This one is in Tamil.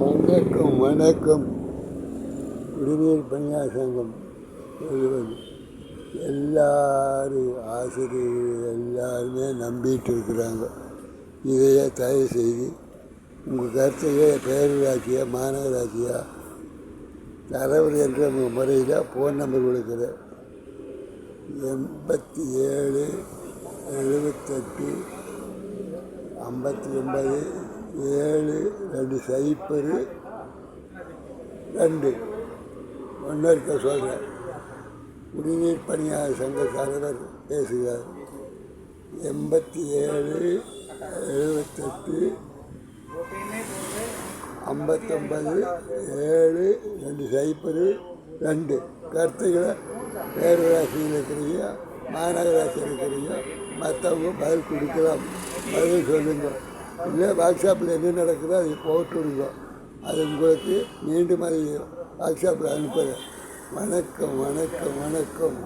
வணக்கம் வணக்கம். குடிநீர் பணியாளர் சங்கம் எழுவது எல்லாரும் ஆசிரியர்கள் எல்லாருமே நம்பிட்டு இருக்கிறாங்க. இதையே தயவு செய்து உங்கள் கருத்தையே பேரூராட்சியா மாநகராட்சியா தலைவர் என்ற முறையில் ஃபோன் நம்பர் கொடுக்குறேன். 87 78 59 7 2 0 2 ஒன்று இருக்க சொல்கிறேன். குடிநீர் பணியாளர் சங்க தலைவர் பேசுகிறார். 87 78 59 7 2 0 2 கருத்துக்களை பேரூராட்சியில் இருக்கிறீங்க, மாநகராட்சியில் இருக்கிறீங்க, மற்றவங்க பதில் கொடுக்கலாம். பதில் சொல்லுங்க. இல்லை வாட்ஸ்அப்பில் என்ன நடக்குதோ அதை போட்டு விடுங்க. அது உங்களுக்கு மீண்டும் அதை வாட்ஸ்அப்பில் அனுப்புகிறேன். வணக்கம் வணக்கம் வணக்கம்.